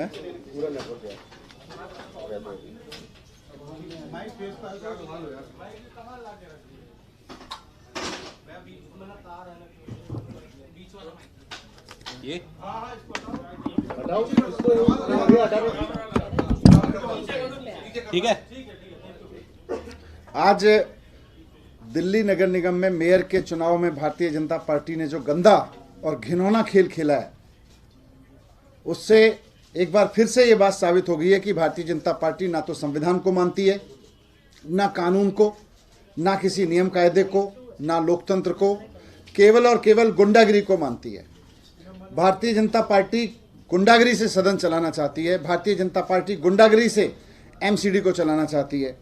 पूरा नेटवर्क है। ये हटाओ इसको, ये हटा दो। ठीक है। आज दिल्ली नगर निगम में मेयर के चुनाव में भारतीय जनता पार्टी ने जो गंदा और घिनौना खेल खेला है, उससे एक बार फिर से ये बात साबित हो गई है कि भारतीय जनता पार्टी ना तो संविधान को मानती है, ना कानून को, ना किसी नियम कायदे को, ना लोकतंत्र को, केवल और केवल गुंडागिरी को मानती है। भारतीय जनता पार्टी गुंडागिरी से सदन चलाना चाहती है। भारतीय जनता पार्टी गुंडागिरी से एमसीडी को चलाना चाहती है।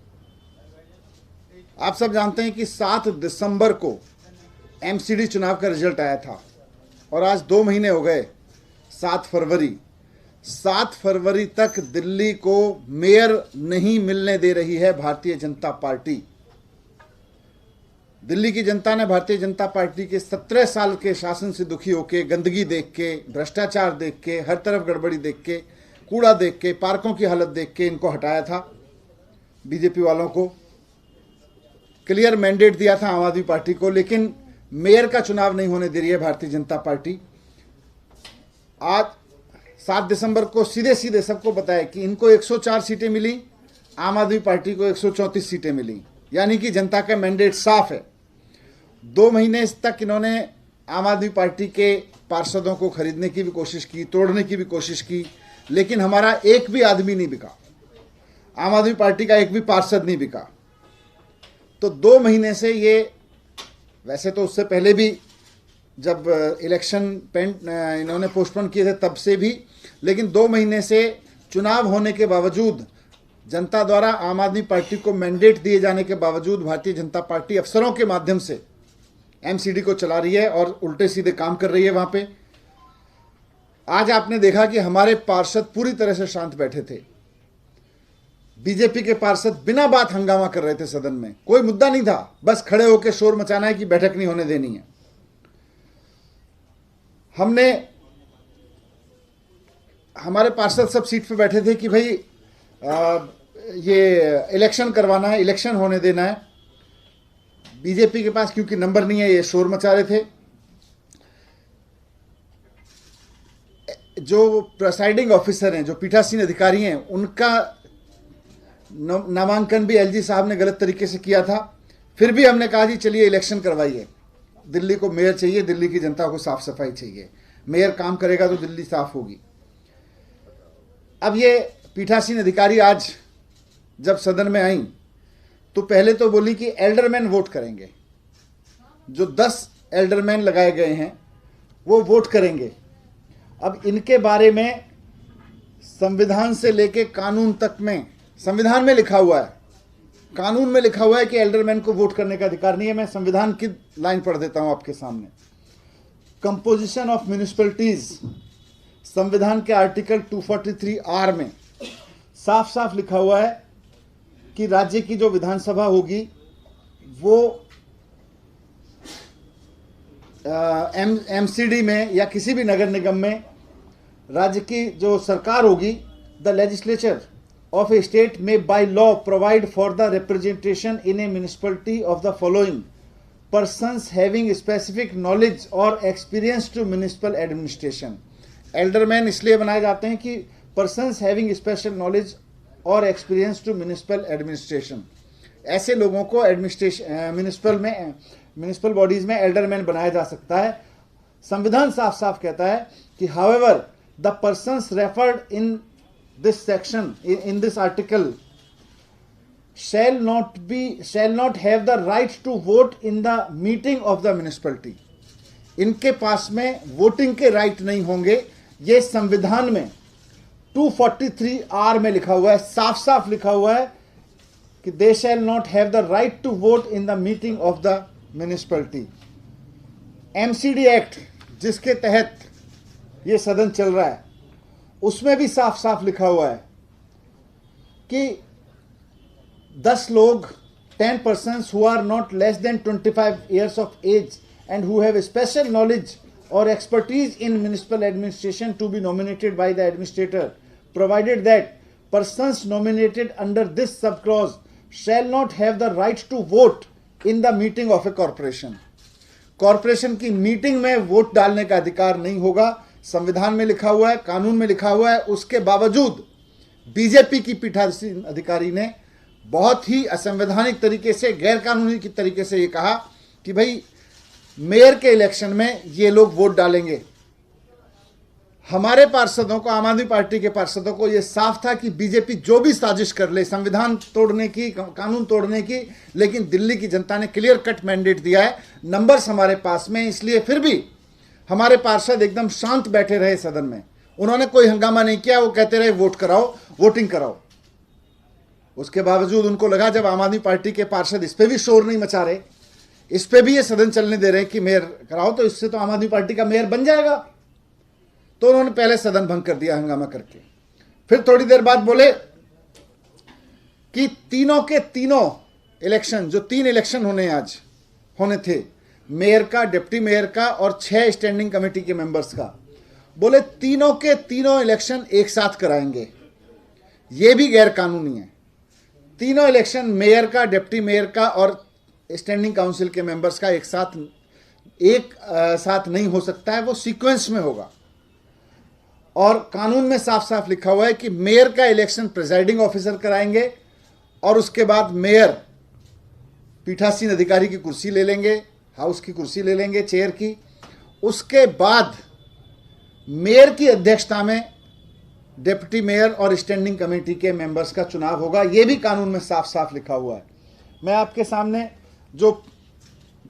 आप सब जानते हैं कि 7 दिसंबर को एमसीडी चुनाव का रिजल्ट आया था और आज 2 महीने हो गए। 7 फरवरी तक दिल्ली को मेयर नहीं मिलने दे रही है भारतीय जनता पार्टी। दिल्ली की जनता ने भारतीय जनता पार्टी के 17 साल के शासन से दुखी होकर, गंदगी देख के, भ्रष्टाचार देख के, हर तरफ गड़बड़ी देख के, कूड़ा देख के, पार्कों की हालत देख के इनको हटाया था। बीजेपी वालों को क्लियर मैंडेट दिया था आम आदमी पार्टी को, लेकिन मेयर का चुनाव नहीं होने दे रही है भारतीय जनता पार्टी। आज 7 दिसंबर को सीधे सीधे सबको बताया कि इनको 104 सीटें मिली, आम आदमी पार्टी को 134 सीटें मिली, यानी कि जनता का मैंडेट साफ है। 2 महीने तक इन्होंने आम आदमी पार्टी के पार्षदों को खरीदने की भी कोशिश की, तोड़ने की भी कोशिश की, लेकिन हमारा एक भी आदमी नहीं बिका, आम आदमी पार्टी का एक भी पार्षद नहीं बिका। तो 2 महीने से ये, वैसे तो उससे पहले भी जब इलेक्शन इन्होंने पोस्टपोन किए थे तब से भी, लेकिन 2 महीने से चुनाव होने के बावजूद, जनता द्वारा आम आदमी पार्टी को मैंडेट दिए जाने के बावजूद भारतीय जनता पार्टी अफसरों के माध्यम से एमसीडी को चला रही है और उल्टे सीधे काम कर रही है वहां पे। आज आपने देखा कि हमारे पार्षद पूरी तरह से शांत बैठे थे। बीजेपी के पार्षद बिना बात हंगामा कर रहे थे सदन में, कोई मुद्दा नहीं था, बस खड़े होकर शोर मचाना है कि बैठक नहीं होने देनी है। हमारे पार्षद सब सीट पे बैठे थे कि भाई ये इलेक्शन करवाना है, इलेक्शन होने देना है। बीजेपी के पास क्योंकि नंबर नहीं है, ये शोर मचा रहे थे। जो प्रेसाइडिंग ऑफिसर हैं, जो पीठासीन अधिकारी हैं, उनका नामांकन भी एलजी साहब ने गलत तरीके से किया था। फिर भी हमने कहा जी चलिए इलेक्शन करवाइए, दिल्ली को मेयर चाहिए, दिल्ली की जनता को साफ सफाई चाहिए, मेयर काम करेगा तो दिल्ली साफ होगी। अब ये पीठासीन अधिकारी आज जब सदन में आई तो पहले तो बोली कि एल्डरमैन वोट करेंगे, जो 10 एल्डरमैन लगाए गए हैं वो वोट करेंगे। अब इनके बारे में संविधान से लेके कानून तक में, संविधान में लिखा हुआ है, कानून में लिखा हुआ है कि एल्डरमैन को वोट करने का अधिकार नहीं है। मैं संविधान की लाइन पढ़ देता हूं आपके सामने। कंपोजिशन ऑफ म्युनिसिपैलिटीज, संविधान के आर्टिकल 243R में साफ साफ लिखा हुआ है कि राज्य की जो विधानसभा होगी वो एमसीडी में या किसी भी नगर निगम में राज्य की जो सरकार होगी, the legislature of a state may by law provide for the representation in a municipality of the following persons having specific knowledge or experience to municipal administration। Alderman इसलिए बनाए जाते हैं कि persons having special knowledge or experience to municipal administration, ऐसे लोगों को administration municipal bodies में alderman बनाया जा सकता है। संविधान साफ साफ कहता है कि however the persons referred in this section, in this article, shall not have the right to vote in the meeting of the municipality। इनके पास में वोटिंग के राइट नहीं होंगे। ये संविधान में 243R में लिखा हुआ है, साफ साफ लिखा हुआ है कि they shall not have the right to vote in the meeting of the municipality। MCD act जिसके तहत ये सदन चल रहा है, उसमें भी साफ साफ लिखा हुआ है कि 10 लोग, 10 persons who are not less than 25 years of age and who have special knowledge or expertise in municipal administration to be nominated by the administrator provided that persons nominated under this subclause shall not have the right to vote in the meeting of a corporation. Corporation की meeting में vote डालने का अधिकार नहीं होगा, संविधान में लिखा हुआ है, कानून में लिखा हुआ है। उसके बावजूद बीजेपी की पीठासीन अधिकारी ने बहुत ही असंवैधानिक तरीके से, गैर कानूनी की तरीके से ये कहा कि भाई मेयर के इलेक्शन में ये लोग वोट डालेंगे। हमारे पार्षदों को, आम आदमी पार्टी के पार्षदों को यह साफ था कि बीजेपी जो भी साजिश कर ले, संविधान तोड़ने की, कानून तोड़ने की, लेकिन दिल्ली की जनता ने क्लियर कट मैंडेट दिया है, नंबर्स हमारे पास में, इसलिए फिर भी हमारे पार्षद एकदम शांत बैठे रहे सदन में। उन्होंने कोई हंगामा नहीं किया, वो कहते रहे वोट कराओ, वोटिंग कराओ। उसके बावजूद उनको लगा जब आम आदमी पार्टी के पार्षद इस पर भी शोर नहीं मचा रहे, इस पर भी ये सदन चलने दे रहे कि मेयर कराओ, तो इससे तो आम आदमी पार्टी का मेयर बन जाएगा। तो उन्होंने पहले सदन भंग कर दिया हंगामा करके। फिर थोड़ी देर बाद बोले कि तीनों के तीनों इलेक्शन, जो 3 इलेक्शन होने थे, मेयर का, डिप्टी मेयर का और 6 स्टैंडिंग कमेटी के मेंबर्स का, बोले तीनों के तीनों इलेक्शन एक साथ कराएंगे। ये भी गैर कानूनी है। तीनों इलेक्शन मेयर का, डिप्टी मेयर का और स्टैंडिंग काउंसिल के मेंबर्स का एक साथ नहीं हो सकता है, वो सीक्वेंस में होगा। और कानून में साफ साफ लिखा हुआ है कि मेयर का इलेक्शन प्रिजाइडिंग ऑफिसर कराएंगे और उसके बाद मेयर पीठासीन अधिकारी की कुर्सी ले लेंगे, हाउस की कुर्सी ले लेंगे, चेयर की। उसके बाद मेयर की अध्यक्षता में डिप्टी मेयर और स्टैंडिंग कमेटी के मेंबर्स का चुनाव होगा। यह भी कानून में साफ साफ लिखा हुआ है। मैं आपके सामने जो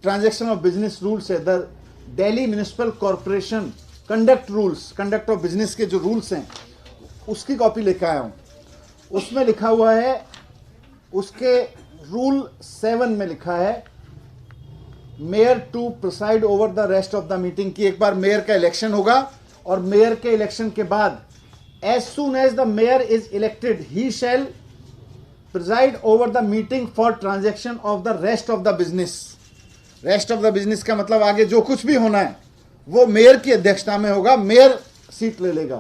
ट्रांजैक्शन ऑफ बिजनेस रूल्स है, the Delhi municipal corporation conduct of business के जो रूल्स हैं, उसकी कॉपी लेकर आया हूं। उसमें लिखा हुआ है, उसके रूल 7 में लिखा है, mayor to preside over the rest of the meeting, की एक बार मेयर का इलेक्शन होगा और मेयर के इलेक्शन के बाद as soon as the mayor is elected he shall preside over the meeting for transaction of the rest of the business. Rest of the business का मतलब आगे जो कुछ भी होना है वो मेयर की अध्यक्षता में होगा, मेयर सीट ले लेगा।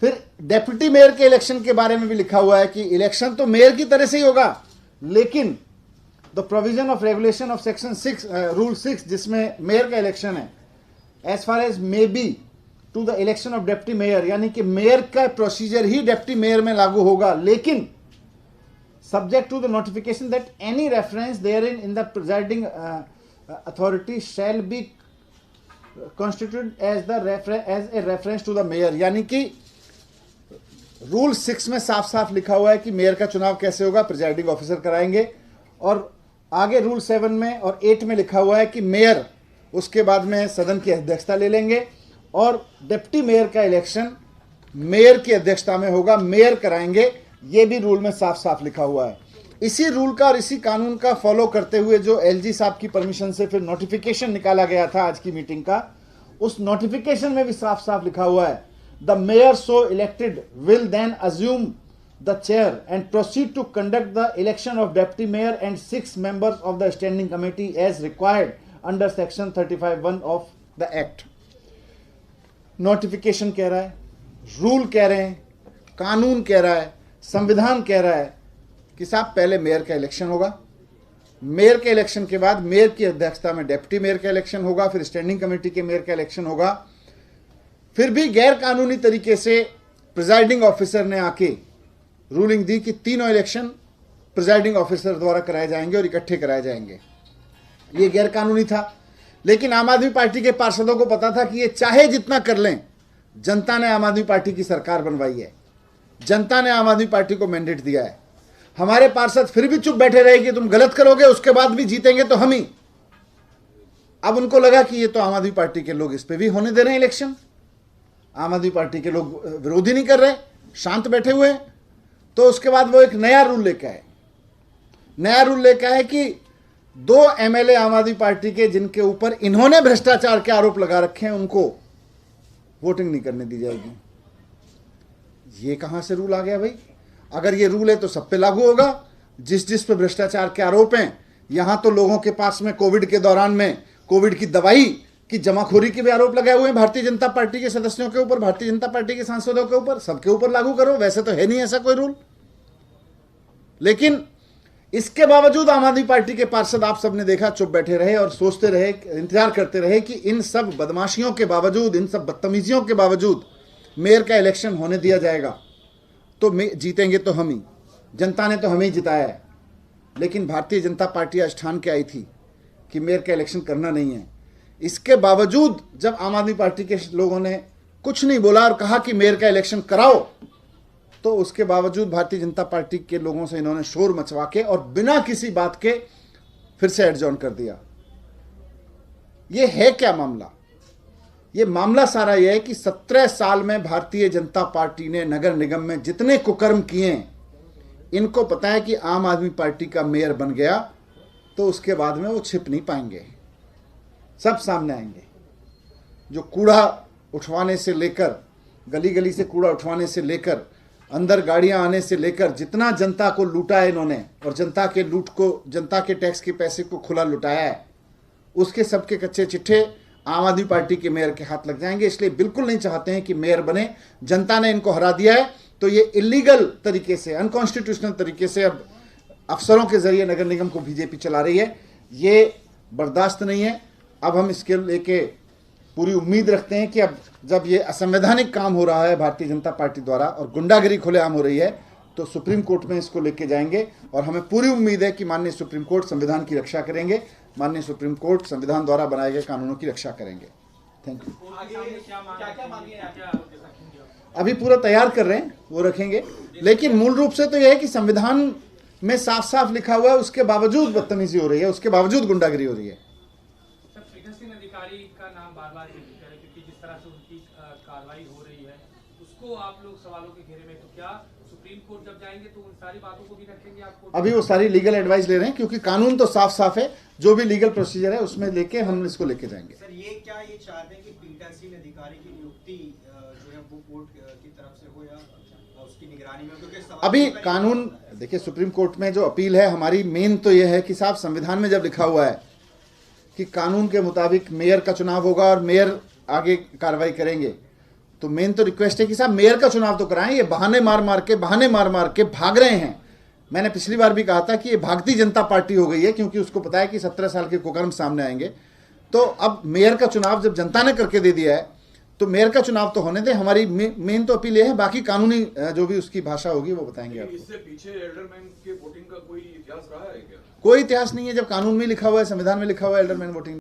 फिर डेप्यूटी मेयर के इलेक्शन के बारे में भी लिखा हुआ है कि इलेक्शन तो मेयर की तरह से ही होगा, लेकिन the provision of regulation of section 6 rule 6 जिसमें मेयर का इलेक्शन है, as far as may be to the election of deputy mayor, यानी कि मेयर का प्रोसीजर ही डेप्टी मेयर में लागू होगा, लेकिन subject to the notification that any reference there in the presiding authority shall be constituted as a reference to the mayor। यानी कि rule 6 में साफ साफ लिखा हुआ है कि मेयर का चुनाव कैसे होगा, प्रिजाइडिंग ऑफिसर कराएंगे। और आगे रूल 7 में और 8 में लिखा हुआ है कि मेयर उसके बाद में सदन की अध्यक्षता ले लेंगे और डिप्टी मेयर का इलेक्शन मेयर की अध्यक्षता में होगा, मेयर कराएंगे। ये भी रूल में साफ साफ लिखा हुआ है। इसी रूल का और इसी कानून का फॉलो करते हुए जो एलजी साहब की परमिशन से फिर नोटिफिकेशन निकाला गया था आज की मीटिंग का, उस नोटिफिकेशन में भी साफ साफ लिखा हुआ है, the mayor so elected will then assume the chair and proceed to conduct the election of deputy mayor and 6 members of the standing committee as required under section 35(1) of the act. Notification कह रहा है, rule कह रहे हैं, कानून कह रहा है, संविधान कह रहा है कि साहब पहले मेयर का इलेक्शन होगा, मेयर के इलेक्शन के बाद मेयर की अध्यक्षता में डिप्टी मेयर का इलेक्शन होगा, फिर स्टैंडिंग कमेटी के मेयर का इलेक्शन होगा। फिर भी गैर कानूनी तरीके से प्रिजाइडिंग ऑफिसर ने आके रूलिंग दी कि तीनों इलेक्शन प्रिजाइडिंग ऑफिसर द्वारा कराए जाएंगे और इकट्ठे कराए जाएंगे। ये गैर कानूनी था, लेकिन आम आदमी पार्टी के पार्षदों को पता था कि ये चाहे जितना कर लें, जनता ने आम आदमी पार्टी की सरकार बनवाई है, जनता ने आम आदमी पार्टी को मैंडेट दिया है। हमारे पार्षद फिर भी चुप बैठे रहे कि तुम गलत करोगे उसके बाद भी जीतेंगे तो हम ही। अब उनको लगा कि ये तो आम आदमी पार्टी के लोग इस पे भी होने दे रहे हैं इलेक्शन, आम आदमी पार्टी के लोग विरोधी नहीं कर रहे, शांत बैठे हुए हैं। तो उसके बाद वो एक नया रूल लेकर आए। नया रूल लेकर आए कि 2 एमएलए आम आदमी पार्टी के जिनके ऊपर इन्होंने भ्रष्टाचार के आरोप लगा रखे हैं उनको वोटिंग नहीं करने दी जाएगी। ये कहां से रूल आ गया भाई? अगर ये रूल है तो सब पे लागू होगा, जिस पे भ्रष्टाचार के आरोप हैं। यहां तो लोगों के पास में कोविड के दौरान में कोविड की दवाई कि जमाखोरी के भी आरोप लगाए हुए हैं भारतीय जनता पार्टी के सदस्यों के ऊपर, भारतीय जनता पार्टी के सांसदों के ऊपर, सबके ऊपर लागू करो। वैसे तो है नहीं ऐसा कोई रूल, लेकिन इसके बावजूद आम आदमी पार्टी के पार्षद आप सबने देखा चुप बैठे रहे और सोचते रहे, इंतजार करते रहे कि इन सब बदमाशियों के बावजूद, इन सब बदतमीजियों के बावजूद मेयर का इलेक्शन होने दिया जाएगा तो जीतेंगे तो हम ही, जनता ने तो हमें ही जिताया है। लेकिन भारतीय जनता पार्टी आज ठान के आई थी कि मेयर का इलेक्शन करना नहीं है। इसके बावजूद जब आम आदमी पार्टी के लोगों ने कुछ नहीं बोला और कहा कि मेयर का इलेक्शन कराओ, तो उसके बावजूद भारतीय जनता पार्टी के लोगों से इन्होंने शोर मचवा के और बिना किसी बात के फिर से एडजॉर्न कर दिया। ये है क्या मामला? ये मामला सारा यह है कि 17 साल में भारतीय जनता पार्टी ने नगर निगम में जितने कुकर्म किए हैं, इनको पता है कि आम आदमी पार्टी का मेयर बन गया तो उसके बाद में वो छिप नहीं पाएंगे, सब सामने आएंगे। जो कूड़ा उठवाने से लेकर, गली गली से कूड़ा उठवाने से लेकर, अंदर गाड़ियां आने से लेकर, जितना जनता को लूटा है इन्होंने और जनता के लूट को, जनता के टैक्स के पैसे को खुला लुटाया है, उसके सबके कच्चे चिट्ठे आम आदमी पार्टी के मेयर के हाथ लग जाएंगे। इसलिए बिल्कुल नहीं चाहते हैं कि मेयर बने। जनता ने इनको हरा दिया है तो ये इलीगल तरीके से, अनकॉन्स्टिट्यूशनल तरीके से अब अफसरों के जरिए नगर निगम को बीजेपी चला रही है। ये बर्दाश्त नहीं है। अब हम इसके लेके पूरी उम्मीद रखते हैं कि अब जब ये असंवैधानिक काम हो रहा है भारतीय जनता पार्टी द्वारा और गुंडागिरी खुलेआम हो रही है, तो सुप्रीम कोर्ट में इसको लेके जाएंगे और हमें पूरी उम्मीद है कि माननीय सुप्रीम कोर्ट संविधान की रक्षा करेंगे, माननीय सुप्रीम कोर्ट संविधान द्वारा बनाए गए कानूनों की रक्षा करेंगे। Thank you. अभी पूरा तैयार कर रहे हैं, वो रखेंगे, लेकिन मूल रूप से तो यह है कि संविधान में साफ साफ लिखा हुआ है, उसके बावजूद बदतमीजी हो रही है, उसके बावजूद गुंडागिरी हो रही है। अधिकारी का नाम बार बार जिक्र करें, क्योंकि जिस तरह से उनकी कार्रवाई हो रही है उसको आप लोग सवालों के घेरे में, तो क्या सुप्रीम कोर्ट जब जाएंगे तो उन सारी बातों को भी रखेंगे आप? अभी वो सारी लीगल एडवाइस ले रहे हैं, क्योंकि कानून तो साफ साफ है, जो भी लीगल प्रोसीजर है उसमें लेके हम इसको लेके जाएंगे। सर ये क्या ये चाहते हैं कि पीठासीन अधिकारी की नियुक्ति जो है वो कोर्ट की तरफ से हो या उसकी निगरानी में? क्योंकि अभी कानून देखिए, सुप्रीम कोर्ट में जो अपील है हमारी मेन तो यह है कि साहब संविधान में जब लिखा हुआ है कि कानून के मुताबिक मेयर का चुनाव होगा और मेयर आगे कार्रवाई करेंगे, तो मेन तो रिक्वेस्ट है कि साहब मेयर का चुनाव तो कराएं। ये बहाने मार मार के भाग रहे हैं। मैंने पिछली बार भी कहा था कि ये भागती जनता पार्टी हो गई है, क्योंकि उसको पता है कि 17 साल के कुकर्म सामने आएंगे। तो अब मेयर का चुनाव जब जनता ने करके दे दिया है तो मेयर का चुनाव तो होने दें। हमारी मेन तो अपील ये है, बाकी कानूनी जो भी उसकी भाषा होगी वो बताएंगे आपको। इससे पीछे एल्डरमैन के वोटिंग का कोई इतिहास रहा है क्या? कोई इतिहास नहीं है। जब कानून में लिखा हुआ है, संविधान में लिखा हुआ है एल्डरमैन वोटिंग